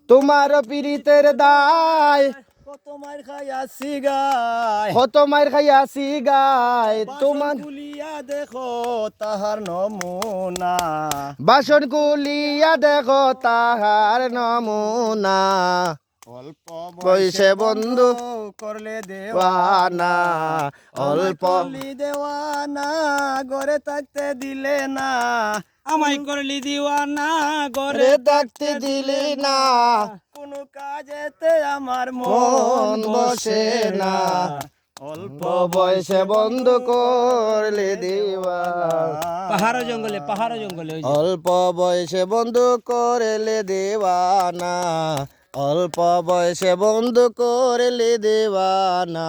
তোমার পীড়িতের দায় কত মার খাইয়াছি গায় কত মার খাইয়াছি গায় তোমার গুলিয়া দেখো তাহার নমুনা বাসন কুলিয়া দেখো তাহার নমুনা অল্প বয়সে বন্ধু করলে দেওয়ানা অল্প করলি দেওয়ানা ঘরে থাকতে দিলে না আমায় করলি দিওয়ানা রে থাকতে দিলি না কোনো কাজেতে আমার মন বসে না অল্প বয়সে বন্ধ করলে দিওয়ানা পাহাড় জঙ্গলে অল্প বয়সে বন্ধু করলে দেওয়ানা অল্প বয়সে বন্ধু করলে দেওয়ানা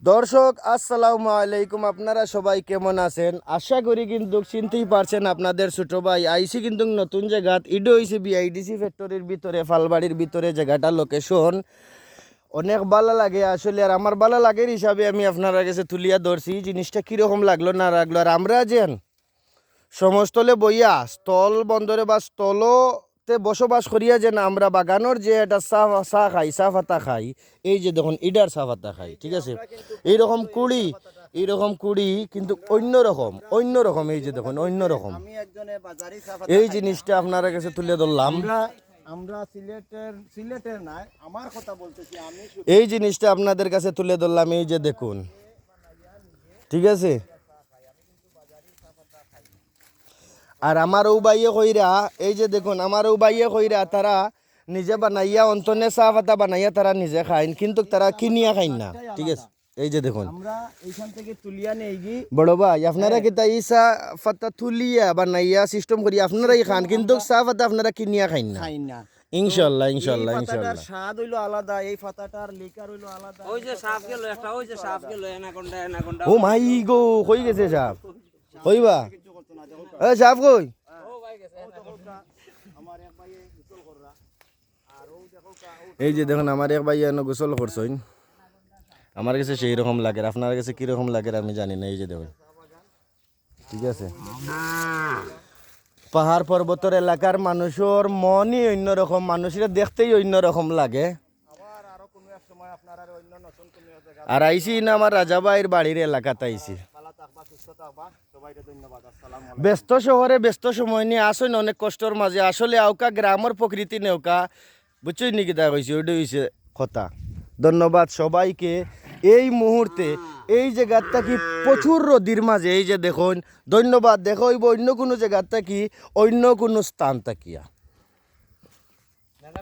দর্শক আসসালামু আলাইকুম, আপনারা সবাই কেমন আছেন? আশা করি কিন্তু চিনতেই পারছেন আপনাদের ছোট ভাই আইসি কিন্তু নতুন জায়গাত ইডো হয়েছে বিআইডিসি ফ্যাক্টরির ভিতরে, ফালবাড়ির ভিতরে জায়গাটা লোকেশন অনেক ভালো লাগে আসলে। আর আমার ভালো লাগের হিসাবে আমি আপনারা কাছে তুলিয়া ধরছি জিনিসটা কীরকম লাগলো না লাগলো। আর আমরা যেন সমস্তলে বইয়া স্থল বন্দরে বা স্থলতে বসবাস করিয়া যেন আমরা বাগানোর যে একটা চা খাই, চা পাতা খাই, এই যে দেখুন ইডার চা পাতা খাই, ঠিক আছে, এইরকম কুড়ি কিন্তু অন্যরকম এই যে দেখুন অন্যরকম এই জিনিসটা আপনারা কাছে তুলে ধরলাম। আমরা সিলেটের নাই, আমার কথা বলতেছি আমি। এই জিনিসটা আপনাদের কাছে তুলে ধরলাম, এই যে দেখুন, ঠিক আছে। আর আমার ও বাইয়ে কইরা এই যে দেখুন, আমার ও বাইয়ে কইরা তারা নিজে বানাইয়া অন্তনে চা পাতা বানাইয়া তারা নিজে খাইন, কিন্তু তারা কিনিয়া খাইন না, ঠিক আছে। এই যে দেখুন আমরা এইখান থেকে তুলিয়া নেই বড় ভাই, আপনারা কি তাই চা পাতা তুলিয়া বানাইয়া সিস্টেম করি আপনারাই খান, কিন্তু চা পাতা আপনারা কিনিয়া খাইন না। ইনশাআল্লাহ ইনশাআল্লাহ ইনশাআল্লাহ। স্বাদ হইলো আলাদা, এই পাতাটার লিকার হইলো আলাদা। ওই যে সাপ গেল একটা, ওই যে সাপ গেল এনাকোন্ডা। ও মাই গো, কই গেছে সাপ? কইবা এ সাপ কই? এই যে দেখুন আমার এক ভাই এনে গোসল করছেন, আমার কাছে সেই রকম লাগে। আপনার কাছে কিরকম লাগে আমি জানি না। এই যে দেখুন, ঠিক আছে, পাহাড় পর্বতের এলাকার মানুষের মনই অন্যরকম, মানুষেরা দেখতেই অন্যরকম লাগে। আর আইসি না আমার রাজাবাইয়ের বাড়ির এলাকাতে আইসি। ব্যস্ত শহরে ব্যস্ত সময় নিয়ে আসেন অনেক কষ্টর মাঝে, আসলে আউকা গ্রামের প্রকৃতি নেওকা বুঝছই নাকি তা কইছি, ওইটা হইছে কথা। ধন্যবাদ সবাইকে। এই মুহূর্তে এই জায়গাটা কি প্রচুর রোদির মাঝে এই যে দেখুন, ধন্যবাদ। দেখো অন্য কোনো জায়গাটা কি অন্য কোনো স্থান তাকিয়া।